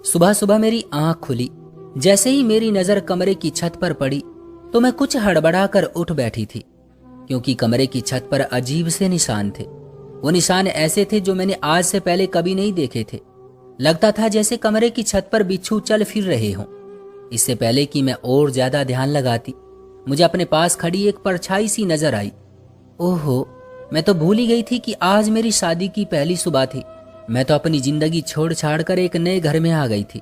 सुबह सुबह मेरी आंख खुली। जैसे ही मेरी नजर कमरे की छत पर पड़ी तो मैं कुछ हड़बड़ाकर उठ बैठी थी, क्योंकि कमरे की छत पर अजीब से निशान थे। वो निशान ऐसे थे जो मैंने आज से पहले कभी नहीं देखे थे। लगता था जैसे कमरे की छत पर बिच्छू चल फिर रहे हों। इससे पहले कि मैं और ज्यादा ध्यान लगाती, मुझे अपने पास खड़ी एक परछाई सी नजर आई। ओहो, मैं तो भूल ही गई थी कि आज मेरी शादी की पहली सुबह थी। मैं तो अपनी जिंदगी छोड़ छाड़ कर एक नए घर में आ गई थी।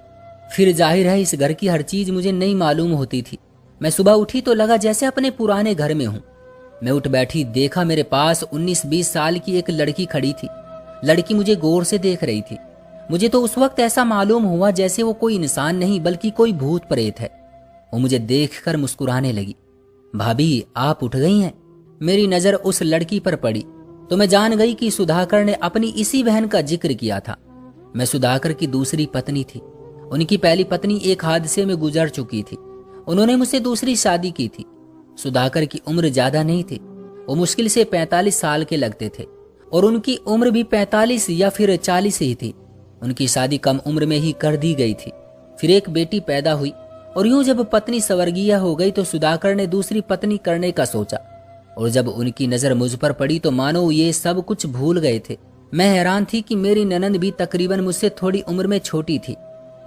फिर जाहिर है इस घर की हर चीज मुझे नई मालूम होती थी। मैं सुबह उठी तो लगा जैसे अपने पुराने घर में हूँ। मैं उठ बैठी, देखा मेरे पास 19-20 साल की एक लड़की खड़ी थी। लड़की मुझे गौर से देख रही थी। मुझे तो उस वक्त ऐसा मालूम हुआ जैसे वो कोई इंसान नहीं बल्कि कोई भूत प्रेत है। वो मुझे देखकर मुस्कुराने लगी। भाभी, आप उठ गई हैं? मेरी नजर उस लड़की पर पड़ी तो मैं जान गई कि सुधाकर ने अपनी इसी बहन का जिक्र किया था। मैं सुधाकर की दूसरी पत्नी थी। उनकी पहली पत्नी एक हादसे में गुजर चुकी थी। उन्होंने मुझसे दूसरी शादी की थी। सुधाकर की उम्र ज्यादा नहीं थी। वो मुश्किल से 45 साल के लगते थे और उनकी उम्र भी 45 या फिर 40 ही थी। उनकी शादी कम उम्र में ही कर दी गई थी। फिर एक बेटी पैदा हुई और यूं जब पत्नी स्वर्गीय हो गई तो सुधाकर ने दूसरी पत्नी करने का सोचा। और जब उनकी नजर मुझ पर पड़ी तो मानो ये सब कुछ भूल गए थे। मैं हैरान थी कि मेरी ननंद भी तकरीबन मुझसे थोड़ी उम्र में छोटी थी।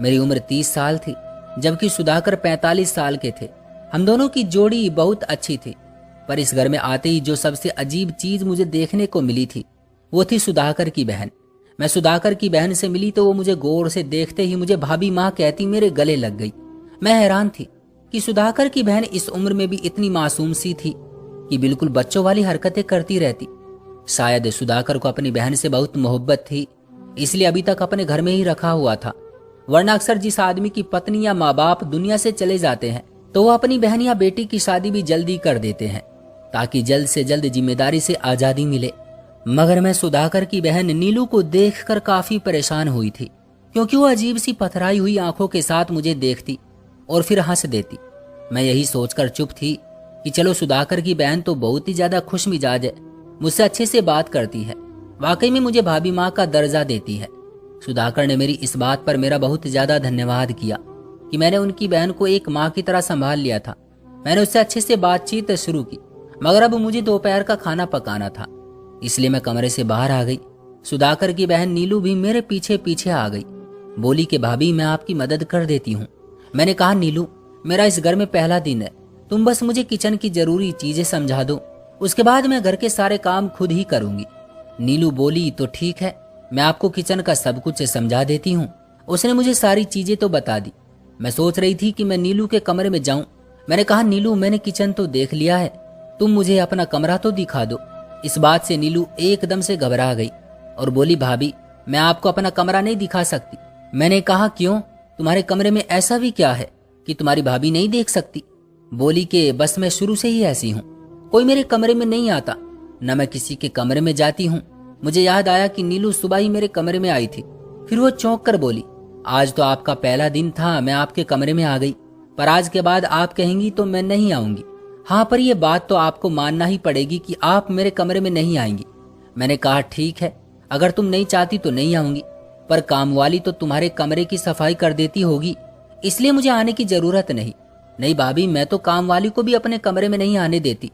मेरी उम्र 30 साल थी जबकि सुधाकर 45 साल के थे। हम दोनों की जोड़ी बहुत अच्छी थी। पर इस घर में आते ही जो सबसे अजीब चीज मुझे देखने को मिली थी वो थी सुधाकर की बहन। मैं सुधाकर की बहन से मिली तो वो मुझे गौर से देखते ही मुझे भाभी माँ कहती मेरे गले लग गई। मैं हैरान थी कि सुधाकर की बहन इस उम्र में भी इतनी मासूम सी थी कि बिल्कुल बच्चों वाली हरकतें करती रहती। शायद सुधाकर को अपनी बहन से बहुत मोहब्बत थी, इसलिए अभी तक अपने घर में ही रखा हुआ था। वरना अक्सर जिस आदमी की पत्नी या माँ बाप दुनिया से चले जाते हैं तो वो अपनी बहन या बेटी की शादी भी जल्दी कर देते हैं ताकि जल्द से जल्द जिम्मेदारी से आजादी मिले। मगर मैं सुधाकर की बहन नीलू को देखकर काफी परेशान हुई थी, क्योंकि वो अजीब सी पथराई हुई आंखों के साथ मुझे देखती और फिर हंस देती। मैं यही सोचकर चुप थी कि चलो सुधाकर की बहन तो बहुत ही ज्यादा खुश मिजाज है, मुझसे अच्छे से बात करती है, वाकई में मुझे भाभी माँ का दर्जा देती है। सुधाकर ने मेरी इस बात पर मेरा बहुत ज्यादा धन्यवाद किया कि मैंने उनकी बहन को एक माँ की तरह संभाल लिया था। मैंने उससे अच्छे से बातचीत शुरू की, मगर अब मुझे दोपहर का खाना पकाना था, इसलिए मैं कमरे से बाहर आ गई। सुधाकर की बहन नीलू भी मेरे पीछे पीछे आ गई। बोली कि भाभी, मैं आपकी मदद कर देती हूँ। मैंने कहा, नीलू, मेरा इस घर में पहला दिन है, तुम बस मुझे किचन की जरूरी चीजें समझा दो, उसके बाद मैं घर के सारे काम खुद ही करूंगी। नीलू बोली, तो ठीक है, मैं आपको किचन का सब कुछ समझा देती हूँ। उसने मुझे सारी चीजें तो बता दी। मैं सोच रही थी कि मैं नीलू के कमरे में जाऊं। मैंने कहा, नीलू, मैंने किचन तो देख लिया है, तुम मुझे अपना कमरा तो दिखा दो। इस बात से नीलू एकदम से घबरा गई और बोली, भाभी, मैं आपको अपना कमरा नहीं दिखा सकती। मैंने कहा, क्यों, तुम्हारे कमरे में ऐसा भी क्या है कि तुम्हारी भाभी नहीं देख सकती? बोली कि बस मैं शुरू से ही ऐसी हूँ, कोई मेरे कमरे में नहीं आता, न मैं किसी के कमरे में जाती हूँ। मुझे याद आया कि नीलू सुबह ही मेरे कमरे में आई थी। फिर वो चौंक कर बोली, आज तो आपका पहला दिन था, मैं आपके कमरे में आ गई, पर आज के बाद आप कहेंगी तो मैं नहीं आऊंगी। हाँ, पर यह बात तो आपको मानना ही पड़ेगी कि आप मेरे कमरे में नहीं आएंगी। मैंने कहा, ठीक है, अगर तुम नहीं चाहती तो नहीं आऊंगी, पर कामवाली तो तुम्हारे कमरे की सफाई कर देती होगी, इसलिए मुझे आने की जरूरत नहीं। नहीं भाभी, मैं तो कामवाली को भी अपने कमरे में नहीं आने देती।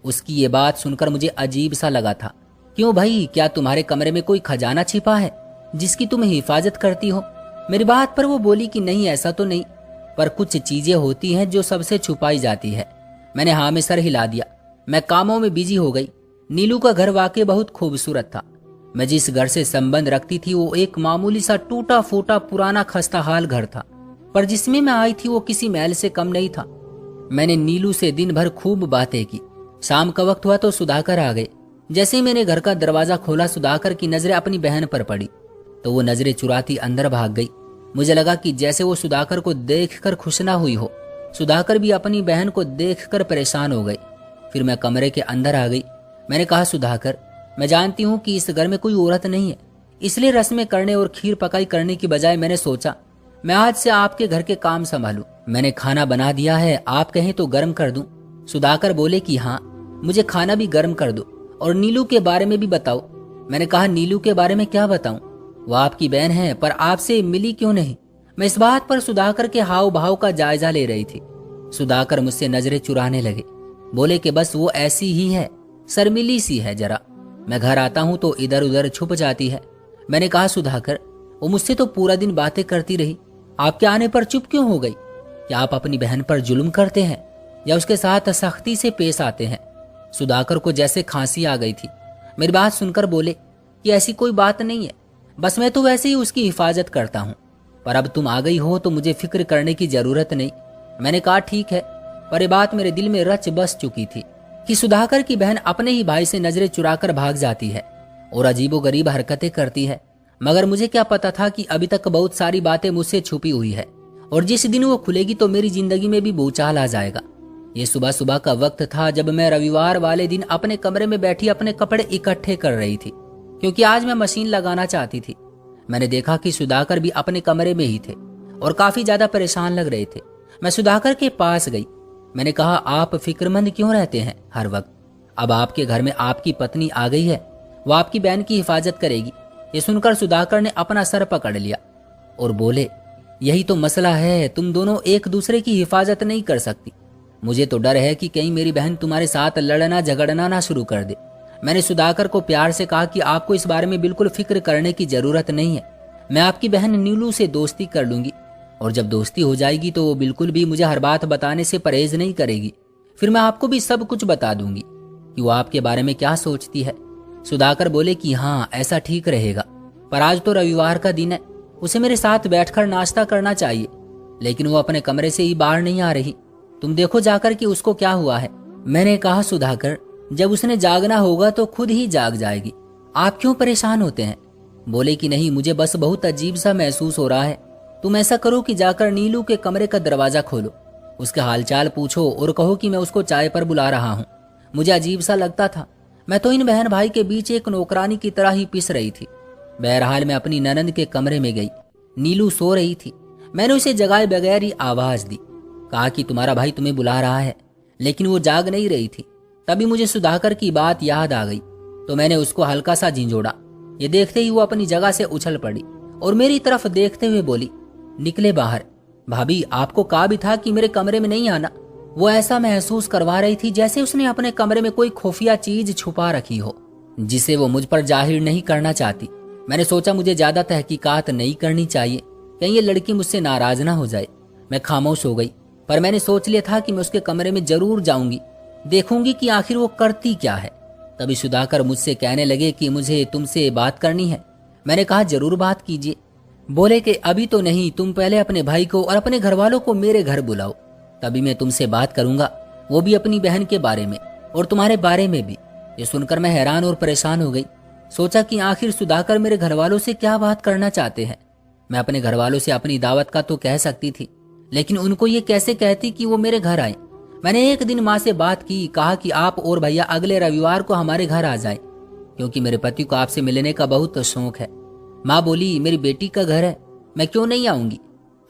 उसकी ये बात सुनकर मुझे अजीब सा लगा था। क्यों भाई, क्या तुम्हारे कमरे में कोई खजाना छिपा है जिसकी तुम हिफाजत करती हो? मेरी बात पर वो बोली कि नहीं, ऐसा तो नहीं, पर कुछ चीजें होती हैं जो सबसे छुपाई जाती है। मैंने हाँ में सर हिला दिया। मैं कामों में बिजी हो गई। नीलू का घर वाकई बहुत खूबसूरत था। मैं जिस घर से संबंध रखती थी वो एक मामूली सा टूटा फूटा पुराना खस्ताहाल घर था, पर जिसमें मैं आई थी वो किसी महल से कम नहीं था। मैंने नीलू से दिन भर खूब बातें की। शाम का वक्त हुआ तो सुधाकर आ गए। जैसे ही मैंने घर का दरवाजा खोला, सुधाकर की नजरें अपनी बहन पर पड़ी तो वो नजरें चुराती अंदर भाग गई। मुझे लगा कि जैसे वो सुधाकर को देखकर खुश ना हुई हो, सुधाकर भी अपनी बहन को देखकर परेशान हो गई। फिर मैं कमरे के अंदर आ गई। मैंने कहा, सुधाकर, मैं जानती हूँ कि इस घर में कोई औरत नहीं है, इसलिए रस्में करने और खीर पकाई करने की बजाय मैंने सोचा मैं आज से आपके घर के काम संभालूं। मैंने खाना बना दिया है, आप कहें तो गर्म कर दूं। सुधाकर बोले कि हाँ, मुझे खाना भी गर्म कर दो और नीलू के बारे में भी बताओ। मैंने कहा, नीलू के बारे में क्या बताऊं, वो आपकी बहन है, पर आपसे मिली क्यों नहीं? मैं इस बात पर सुधाकर के हाव भाव का जायजा ले रही थी। सुधाकर मुझसे नजरें चुराने लगे। बोले कि बस वो ऐसी ही है, शर्मिली सी है जरा। मैं घर आता हूं तो इधर उधर छुप जाती है। मैंने कहा सुधाकर, वो मुझसे तो पूरा दिन बातें करती रही, आपके आने पर चुप क्यों हो गई? क्या आप अपनी बहन पर जुल्म करते हैं या उसके साथ सख्ती से पेश आते हैं? सुधाकर को जैसे खांसी आ गई थी। मेरी बात सुनकर बोले कि ऐसी कोई बात नहीं है, बस मैं तो वैसे ही उसकी हिफाजत करता हूँ, पर अब तुम आ गई हो तो मुझे फिक्र करने की जरूरत नहीं। मैंने कहा ठीक है, पर यह बात मेरे दिल में रच बस चुकी थी कि सुधाकर की बहन अपने ही भाई से नजरें चुराकर भाग जाती है और अजीबोगरीब हरकतें करती है। मगर मुझे क्या पता था कि अभी तक बहुत सारी बातें मुझसे छुपी हुई है और जिस दिन वो खुलेगी तो मेरी जिंदगी में भी भूचाल आ जाएगा। ये सुबह सुबह का वक्त था जब मैं रविवार वाले दिन अपने कमरे में बैठी अपने कपड़े इकट्ठे कर रही थी, क्योंकि आज मैं मशीन लगाना चाहती थी। मैंने देखा कि सुधाकर भी अपने कमरे में ही थे और काफी ज्यादा परेशान लग रहे थे। मैं सुधाकर के पास गई। मैंने कहा, आप फिक्रमंद क्यों रहते हैं हर वक्त? अब आपके घर में आपकी पत्नी आ गई है, वो आपकी बहन की हिफाजत करेगी। ये सुनकर सुधाकर ने अपना सर पकड़ लिया और बोले, यही तो मसला है, तुम दोनों एक दूसरे की हिफाजत नहीं कर सकती। मुझे तो डर है कि कहीं मेरी बहन तुम्हारे साथ लड़ना झगड़ना ना शुरू कर दे। मैंने सुधाकर को प्यार से कहा कि आपको इस बारे में बिल्कुल फिक्र करने की जरूरत नहीं है। मैं आपकी बहन नीलू से दोस्ती कर लूंगी और जब दोस्ती हो जाएगी तो वो बिल्कुल भी मुझे हर बात बताने से परहेज नहीं करेगी। फिर मैं आपको भी सब कुछ बता दूंगी कि वो आपके बारे में क्या सोचती है। सुधाकर बोले कि हाँ, ऐसा ठीक रहेगा, पर आज तो रविवार का दिन है, उसे मेरे साथ बैठकर नाश्ता करना चाहिए। लेकिन वो अपने कमरे से ही बाहर नहीं आ रही। तुम देखो जाकर कि उसको क्या हुआ है। मैंने कहा, सुधाकर, जब उसने जागना होगा तो खुद ही जाग जाएगी, आप क्यों परेशान होते हैं? बोले कि नहीं, मुझे बस बहुत अजीब सा महसूस हो रहा है। तुम ऐसा करो कि जाकर नीलू के कमरे का दरवाजा खोलो, उसके हालचाल पूछो और कहो कि मैं उसको चाय पर बुला रहा हूँ। मुझे अजीब सा लगता था, मैं तो इन बहन भाई के बीच एक नौकरानी की तरह ही पिस रही थी। बहरहाल मैं अपनी ननंद के कमरे में गई। नीलू सो रही थी। मैंने उसे जगाए बगैर ही आवाज दी, कहा कि तुम्हारा भाई तुम्हें बुला रहा है, लेकिन वो जाग नहीं रही थी। तभी मुझे सुधाकर की बात याद आ गई तो मैंने उसको हल्का सा झिंझोड़ा। ये देखते ही वो अपनी जगह से उछल पड़ी और मेरी तरफ देखते हुए बोली, निकले बाहर। भाभी, आपको कहा भी था कि मेरे कमरे में नहीं आना। वो ऐसा महसूस करवा रही थी जैसे उसने अपने कमरे में कोई खुफिया चीज छुपा रखी हो जिसे वो मुझ पर जाहिर नहीं करना चाहती। मैंने सोचा मुझे ज्यादा तहकीकात नहीं करनी चाहिए, कहीं ये लड़की मुझसे नाराज ना हो जाए। मैं खामोश हो गई, पर मैंने सोच लिया था कि मैं उसके कमरे में जरूर जाऊंगी, देखूंगी कि आखिर वो करती क्या है। तभी सुधाकर मुझसे कहने लगे कि मुझे तुमसे बात करनी है। मैंने कहा, जरूर बात कीजिए। बोले कि अभी तो नहीं, तुम पहले अपने भाई को और अपने घर वालों को मेरे घर बुलाओ, तभी मैं तुमसे बात करूंगा, वो भी अपनी बहन के बारे में और तुम्हारे बारे में भी। ये सुनकर मैं हैरान और परेशान हो गई। सोचा कि आखिर सुधाकर मेरे घर वालों से क्या बात करना चाहते हैं। मैं अपने घर वालों से अपनी दावत का तो कह सकती थी, लेकिन उनको ये कैसे कहती कि वो मेरे घर आए। मैंने एक दिन माँ से बात की, कहा कि आप और भैया अगले रविवार को हमारे घर आ जाए, क्योंकि मेरे पति को आपसे मिलने का बहुत शौक है। माँ बोली, मेरी बेटी का घर है, मैं क्यों नहीं आऊंगी।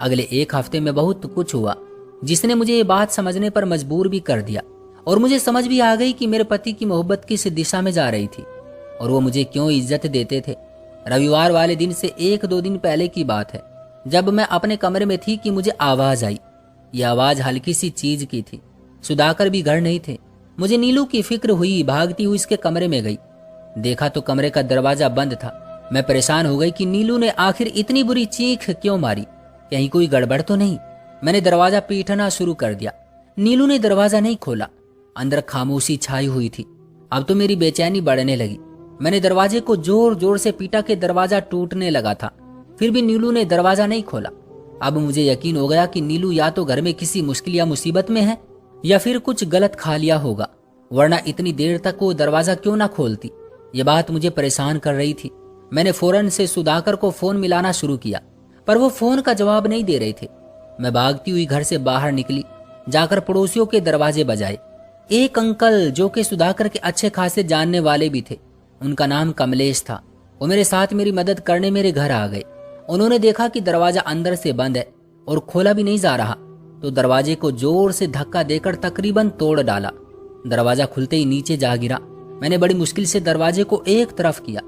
अगले एक हफ्ते में बहुत कुछ हुआ जिसने मुझे ये बात समझने पर मजबूर भी कर दिया और मुझे समझ भी आ गई कि मेरे पति की मोहब्बत किस दिशा में जा रही थी और वो मुझे क्यों इज्जत देते थे। रविवार वाले दिन से 1-2 दिन पहले की बात है, जब मैं अपने कमरे में थी कि मुझे आवाज आई। ये आवाज हल्की सी चीज की थी। सुधाकर भी घर नहीं थे। मुझे नीलू की फिक्र हुई, भागती हुई इसके कमरे में गई। देखा तो कमरे का दरवाजा बंद था। मैं परेशान हो गई कि नीलू ने आखिर इतनी बुरी चीख क्यों मारी, कहीं कोई गड़बड़ तो नहीं। मैंने दरवाजा पीटना शुरू कर दिया। नीलू ने दरवाजा नहीं खोला। अंदर खामोशी छाई हुई थी। अब तो मेरी बेचैनी बढ़ने लगी। मैंने दरवाजे को जोर जोर से पीटा के दरवाजा टूटने लगा था, फिर भी नीलू ने दरवाजा नहीं खोला। अब मुझे यकीन हो गया कि नीलू या तो घर में किसी मुश्किल या मुसीबत में है या फिर कुछ गलत खा लिया होगा, वरना इतनी देर तक वो दरवाजा क्यों ना खोलती। ये बात मुझे परेशान कर रही थी। मैंने फौरन से सुधाकर को फोन मिलाना शुरू किया, पर वो फोन का जवाब नहीं दे रहे थे। मैं भागती हुई घर से बाहर निकली, जाकर पड़ोसियों के दरवाजे बजाए। एक अंकल जो कि सुधाकर के अच्छे खासे जानने वाले भी थे, उनका नाम कमलेश था, वो मेरे साथ मेरी मदद करने मेरे घर आ गए। उन्होंने देखा कि दरवाजा अंदर से बंद है और खोला भी नहीं जा रहा, तो दरवाजे को जोर से धक्का देकर तकरीबन तोड़ डाला। दरवाजा खुलते ही नीचे जा गिरा। मैंने बड़ी मुश्किल से दरवाजे को एक तरफ किया।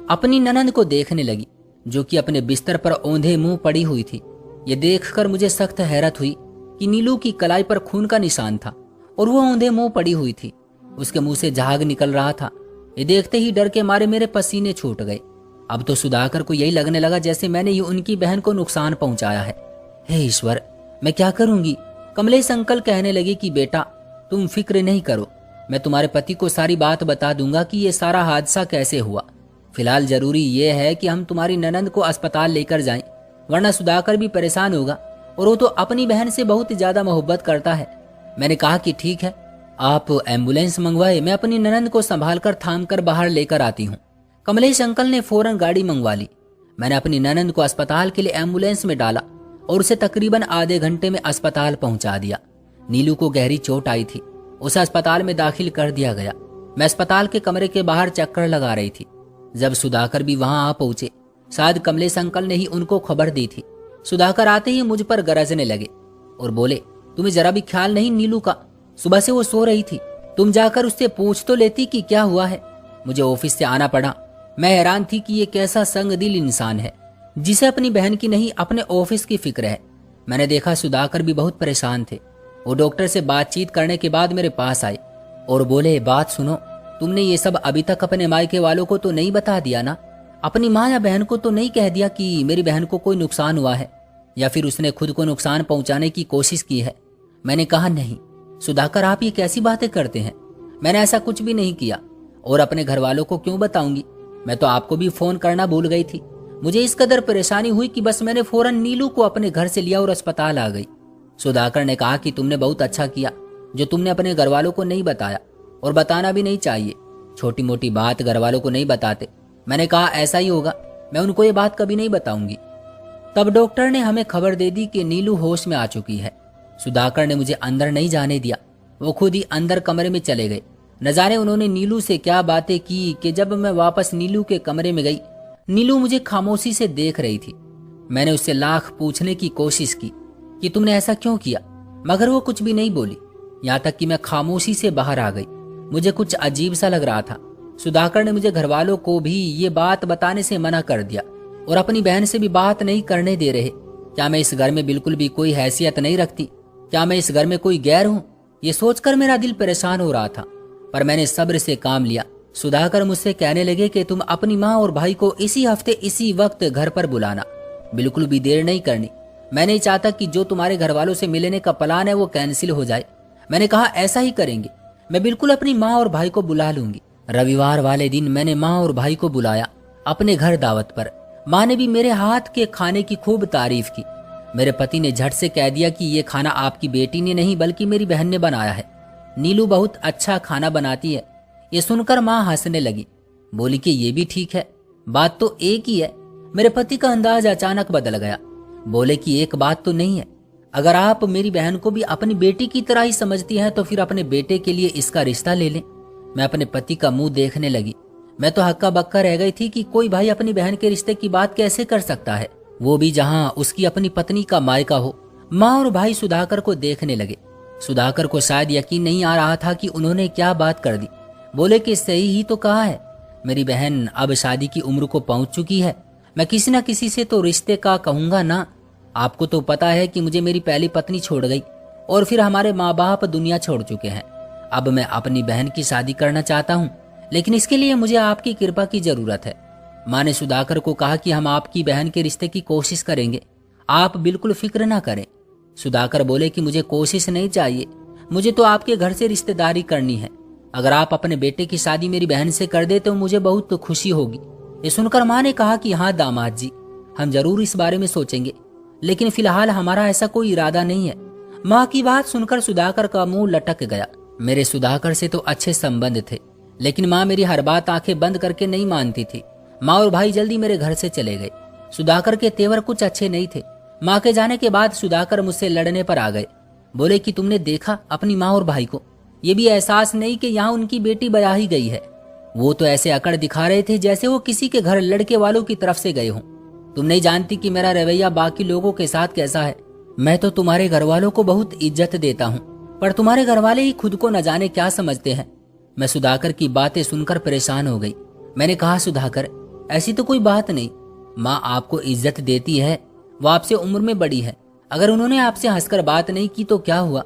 अपनी ननंद को देखने लगी, जो कि अपने बिस्तर पर औंधे मुंह पड़ी हुई थी। ये देखकर मुझे सख्त हैरत हुई कि नीलू की कलाई पर खून का निशान था और वो औंधे मुंह पड़ी हुई थी। उसके मुंह से झाग निकल रहा था। ये देखते ही डर के मारे मेरे पसीने छूट गए। अब तो सुधाकर को यही लगने लगा जैसे मैंने ही उनकी बहन को नुकसान पहुंचाया है। हे ईश्वर, मैं क्या करूंगी। कमलेश अंकल कहने लगे कि बेटा तुम फिक्र नहीं करो, मैं तुम्हारे पति को सारी बात बता दूंगा कि ये सारा हादसा कैसे हुआ। फिलहाल जरूरी ये है कि हम तुम्हारी ननंद को अस्पताल लेकर जाएं, वरना सुधाकर भी परेशान होगा और वो तो अपनी बहन से बहुत ज्यादा मोहब्बत करता है। मैंने कहा कि ठीक है, आप एम्बुलेंस मंगवाए, मैं अपनी ननंद को संभाल कर थाम कर बाहर लेकर आती हूँ। कमलेश अंकल ने फौरन गाड़ी मंगवा ली। मैंने अपनी ननंद को अस्पताल के लिए एम्बुलेंस में डाला और उसे तकरीबन आधे घंटे में अस्पताल पहुंचा दिया। नीलू को गहरी चोट आई थी, उसे अस्पताल में दाखिल कर दिया गया। मैं अस्पताल के कमरे के बाहर चक्कर लगा रही थी जब सुधाकर भी वहां आ पहुंचे। शायद कमलेश अंकल ने ही उनको खबर दी थी। सुधाकर आते ही मुझ पर गरजने लगे और बोले, तुम्हें जरा भी ख्याल नहीं नीलू का? सुबह से वो सो रही थी, तुम जाकर उससे पूछ तो लेती कि क्या हुआ है। मुझे ऑफिस से आना पड़ा। मैं हैरान थी कि ये कैसा संगदिल इंसान है जिसे अपनी बहन की नहीं अपने ऑफिस की फिक्र है। मैंने देखा सुधाकर भी बहुत परेशान थे। वो डॉक्टर से बातचीत करने के बाद मेरे पास आए और बोले, बात सुनो, तुमने ये सब अभी तक अपने मायके वालों को तो नहीं बता दिया ना? अपनी माँ या बहन को तो नहीं कह दिया कि मेरी बहन को कोई नुकसान हुआ है या फिर उसने खुद को नुकसान पहुंचाने की कोशिश की है? मैंने कहा, नहीं सुधाकर, आप ये कैसी बातें करते हैं, मैंने ऐसा कुछ भी नहीं किया। और अपने घर वालों को क्यों बताऊंगी? मैं तो आपको भी फोन करना भूल गई थी। मुझे इस कदर परेशानी हुई कि बस मैंने फौरन नीलू को अपने घर से लिया और अस्पताल आ गई। सुधाकर ने कहा कि तुमने बहुत अच्छा किया जो तुमने अपने घर वालों को नहीं बताया, और बताना भी नहीं चाहिए। छोटी मोटी बात घर वालों को नहीं बताते। मैंने कहा, ऐसा ही होगा, मैं उनको ये बात कभी नहीं बताऊंगी। तब डॉक्टर ने हमें खबर दे दी कि नीलू होश में आ चुकी है। सुधाकर ने मुझे अंदर नहीं जाने दिया, वो खुद ही अंदर कमरे में चले गए। न जाने उन्होंने नीलू से क्या बातें की कि जब मैं वापस नीलू के कमरे में गई, नीलू मुझे खामोशी से देख रही थी। मैंने उससे लाख पूछने की कोशिश की कि तुमने ऐसा क्यों किया, मगर वो कुछ भी नहीं बोली। यहाँ तक कि मैं खामोशी से बाहर आ गई। मुझे कुछ अजीब सा लग रहा था। सुधाकर ने मुझे घर वालों को भी ये बात बताने से मना कर दिया और अपनी बहन से भी बात नहीं करने दे रहे। क्या मैं इस घर में बिल्कुल भी कोई हैसियत नहीं रखती? क्या मैं इस घर में कोई गैर हूँ? ये सोचकर मेरा दिल परेशान हो रहा था, पर मैंने सब्र से काम लिया। सुधाकर मुझसे कहने लगे कि तुम अपनी माँ और भाई को इसी हफ्ते इसी वक्त घर पर बुलाना, बिल्कुल भी देर नहीं करनी। मैं नहीं चाहता कि जो तुम्हारे घर वालों से मिलने का प्लान है वो कैंसिल हो जाए। मैंने कहा, ऐसा ही करेंगे, मैं बिल्कुल अपनी माँ और भाई को बुला लूंगी। रविवार वाले दिन मैंने माँ और भाई को बुलाया अपने घर दावत पर। माँ ने भी मेरे हाथ के खाने की खूब तारीफ की। मेरे पति ने झट से कह दिया कि ये खाना आपकी बेटी ने नहीं बल्कि मेरी बहन ने बनाया है। नीलू बहुत अच्छा खाना बनाती है। ये सुनकर माँ हंसने लगी, बोली कि ये भी ठीक है, बात तो एक ही है। मेरे पति का अंदाज अचानक बदल गया। बोले कि एक बात तो नहीं है, अगर आप मेरी बहन को भी अपनी बेटी की तरह ही समझती हैं तो फिर अपने बेटे के लिए इसका रिश्ता ले लें। मैं अपने पति का मुंह देखने लगी। मैं तो हक्का बक्का रह गई थी कि कोई भाई अपनी बहन के रिश्ते की बात कैसे कर सकता है, वो भी जहां उसकी अपनी पत्नी का मायका हो। माँ और भाई सुधाकर को देखने लगे। सुधाकर को शायद यकीन नहीं आ रहा था कि उन्होंने क्या बात कर दी। बोले कि सही ही तो कहा है, मेरी बहन अब शादी की उम्र को पहुंच चुकी है। मैं किसी न किसी से तो रिश्ते का कहूंगा ना। आपको तो पता है कि मुझे मेरी पहली पत्नी छोड़ गई और फिर हमारे माँ बाप दुनिया छोड़ चुके हैं। अब मैं अपनी बहन की शादी करना चाहता हूँ, लेकिन इसके लिए मुझे आपकी कृपा की जरूरत है। माँ ने सुधाकर को कहा कि हम आपकी बहन के रिश्ते की कोशिश करेंगे, आप बिल्कुल फिक्र ना करें। सुधाकर बोले कि मुझे कोशिश नहीं चाहिए, मुझे तो आपके घर से रिश्तेदारी करनी है। अगर आप अपने बेटे की शादी मेरी बहन से कर दे तो मुझे बहुत खुशी होगी। ये सुनकर माँ ने कहा कि हाँ दामाद जी, हम जरूर इस बारे में सोचेंगे, लेकिन फिलहाल हमारा ऐसा कोई इरादा नहीं है। माँ की बात सुनकर सुधाकर का मुंह लटक गया। मेरे सुधाकर से तो अच्छे संबंध थे, लेकिन माँ मेरी हर बात आंखें बंद करके नहीं मानती थी। माँ और भाई जल्दी मेरे घर से चले गए। सुधाकर के तेवर कुछ अच्छे नहीं थे। माँ के जाने के बाद सुधाकर मुझसे लड़ने पर आ गए। बोले कि तुमने देखा अपनी माँ और भाई को, ये भी एहसास नहीं कि यहाँ उनकी बेटी ब्याह ही गई है। वो तो ऐसे अकड़ दिखा रहे थे जैसे वो किसी के घर लड़के वालों की तरफ से गए हों। तुम नहीं जानती कि मेरा रवैया बाकी लोगों के साथ कैसा है। मैं तो तुम्हारे घर वालों को बहुत इज्जत देता हूँ, पर तुम्हारे घर वाले ही खुद को न जाने क्या समझते हैं। मैं सुधाकर की बातें सुनकर परेशान हो गई। मैंने कहा, सुधाकर ऐसी तो कोई बात नहीं, माँ आपको इज्जत देती है, वो आपसे उम्र में बड़ी है। अगर उन्होंने आपसे हंसकर बात नहीं की तो क्या हुआ?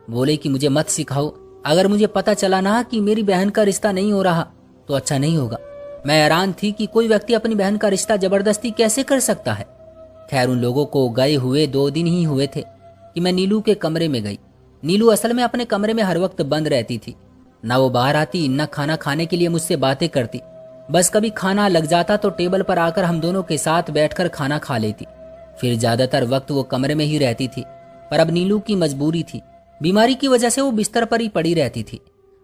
बोले कि मुझे मत सिखाओ, अगर मुझे पता चला ना कि मेरी बहन का रिश्ता नहीं हो रहा तो अच्छा नहीं होगा। मैं हैरान थी कि कोई व्यक्ति अपनी बहन का रिश्ता जबरदस्ती कैसे कर सकता है। खैर, उन लोगों को गए हुए 2 दिन ही हुए थे कि मैं नीलू के कमरे में गई। नीलू असल में अपने कमरे में हर वक्त बंद रहती थी। ना वो बाहर आती, ना खाना खाने के लिए मुझसे बातें करती। बस कभी खाना लग जाता तो टेबल पर आकर हम दोनों के साथ बैठकर खाना खा लेती। फिर ज्यादातर वक्त वो कमरे में ही रहती थी। पर अब नीलू की मजबूरी थी, बीमारी की वजह से वो बिस्तर पर ही पड़ी रहती थी,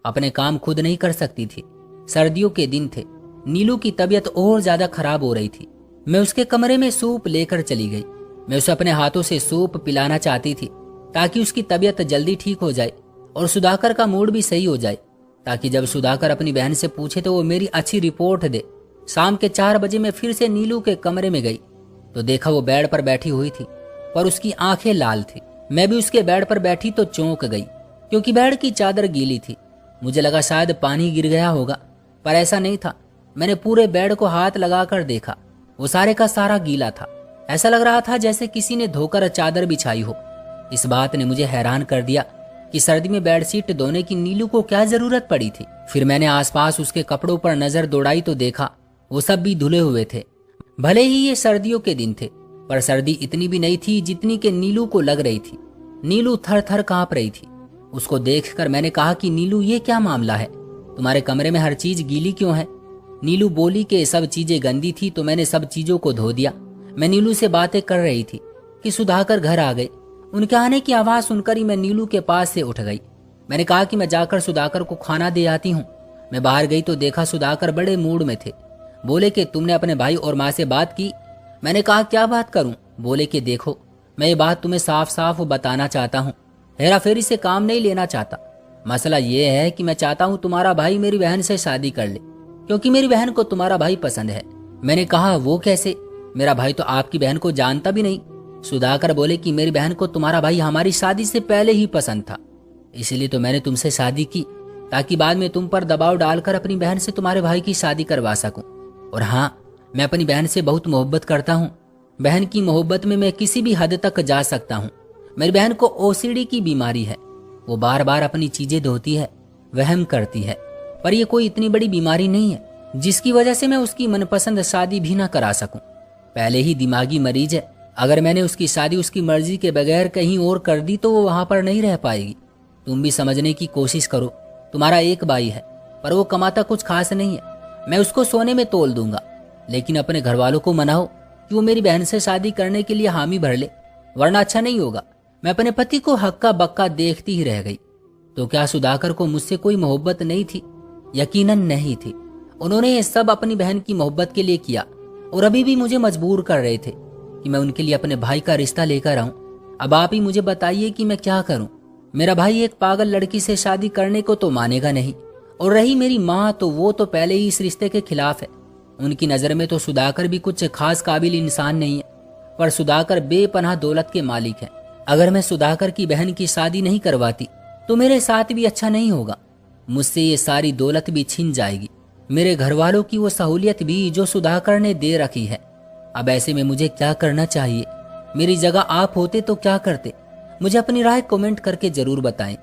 अपने काम खुद नहीं कर सकती थी। सर्दियों के दिन थे, नीलू की तबीयत और ज्यादा खराब हो रही थी। मैं उसके कमरे में सूप लेकर चली गई। मैं उसे अपने हाथों से सूप पिलाना चाहती थी ताकि उसकी तबीयत जल्दी ठीक हो जाए और सुधाकर का मूड भी सही हो जाए, ताकि जब सुधाकर अपनी बहन से पूछे तो वो मेरी अच्छी रिपोर्ट दे। शाम के 4 बजे मैं फिर से नीलू के कमरे में गई तो देखा वो बेड पर बैठी हुई थी, पर उसकी आंखें लाल थी। मैं भी उसके बेड पर बैठी तो चौंक गई, क्योंकि बेड की चादर गीली थी। मुझे लगा शायद पानी गिर गया होगा, पर ऐसा नहीं था। मैंने पूरे बेड को हाथ लगाकर देखा, वो सारे का सारा गीला था। ऐसा लग रहा था जैसे किसी ने धोकर चादर बिछाई हो। इस बात ने मुझे हैरान कर दिया कि सर्दी में बेडशीट धोने की नीलू को क्या जरूरत पड़ी थी। फिर मैंने आसपास उसके कपड़ों पर नजर दौड़ाई तो देखा वो सब भी धुले हुए थे। भले ही ये सर्दियों के दिन थे, पर सर्दी इतनी भी नहीं थी जितनी कि नीलू को लग रही थी। नीलू थर थर कांप रही थी। उसको देखकर मैंने कहा कि नीलू, ये क्या मामला है? तुम्हारे कमरे में हर चीज गीली क्यों है? नीलू बोली कि सब चीजें गंदी थी तो मैंने सब चीजों को धो दिया। मैं नीलू से बातें कर रही थी कि सुधाकर घर आ गए। उनके आने की आवाज सुनकर ही मैं नीलू के पास से उठ गई। मैंने कहा कि मैं जाकर सुधाकर को खाना दे आती हूँ। मैं बाहर गई तो देखा सुधाकर बड़े मूड में थे। बोले कि तुमने अपने भाई और माँ से बात की? मैंने कहा क्या बात करूं? बोले कि देखो, मैं ये बात तुम्हें साफ साफ बताना चाहता हूँ। हेरा फेरी से काम नहीं लेना चाहता। मसला ये है कि मैं चाहता हूँ तुम्हारा भाई मेरी बहन से शादी कर ले, क्योंकि मेरी बहन को तुम्हारा भाई पसंद है। मैंने कहा वो कैसे? मेरा भाई तो आपकी बहन को जानता भी नहीं। सुधाकर बोले कि मेरी बहन को तुम्हारा भाई हमारी शादी से पहले ही पसंद था, इसलिए तो मैंने तुमसे शादी की, ताकि बाद में तुम पर दबाव डालकर अपनी बहन से तुम्हारे भाई की शादी करवा सकूं। और हाँ, मैं अपनी बहन से बहुत मोहब्बत करता हूँ। बहन की मोहब्बत में मैं किसी भी हद तक जा सकता हूँ। मेरी बहन को ओसीडी की बीमारी है। वो बार बार अपनी चीजें धोती है, वहम करती है, पर यह कोई इतनी बड़ी बीमारी नहीं है जिसकी वजह से मैं उसकी मनपसंद शादी भी ना करा सकूं। पहले ही दिमागी मरीज है। अगर मैंने उसकी शादी उसकी मर्जी के बगैर कहीं और कर दी तो वो वहां पर नहीं रह पाएगी। तुम भी समझने की कोशिश करो। तुम्हारा एक भाई है, पर वो कमाता कुछ खास नहीं है। मैं उसको सोने में तोल दूंगा, लेकिन अपने घर वालों को मनाओ कि वो मेरी बहन से शादी करने के लिए हामी भर ले, वरना अच्छा नहीं होगा। मैं अपने पति को हक्का बक्का देखती ही रह गई। तो क्या सुधाकर को मुझसे कोई मोहब्बत नहीं थी? यकीनन नहीं थी। उन्होंने ये सब अपनी बहन की मोहब्बत के लिए किया और अभी भी मुझे मजबूर कर रहे थे कि मैं उनके लिए अपने भाई का रिश्ता लेकर आऊं। अब आप ही मुझे बताइए कि मैं क्या करूं। मेरा भाई एक पागल लड़की से शादी करने को तो मानेगा नहीं, और रही मेरी माँ तो वो तो पहले ही इस रिश्ते के खिलाफ है। उनकी नज़र में तो सुधाकर भी कुछ खास काबिल इंसान नहीं है, पर सुधाकर बेपनाह दौलत के मालिक है। अगर मैं सुधाकर की बहन की शादी नहीं करवाती तो मेरे साथ भी अच्छा नहीं होगा। मुझसे ये सारी दौलत भी छीन जाएगी, मेरे घर वालों की वो सहूलियत भी जो सुधाकर ने दे रखी है। अब ऐसे में मुझे क्या करना चाहिए? मेरी जगह आप होते तो क्या करते? मुझे अपनी राय कमेंट करके जरूर बताएं।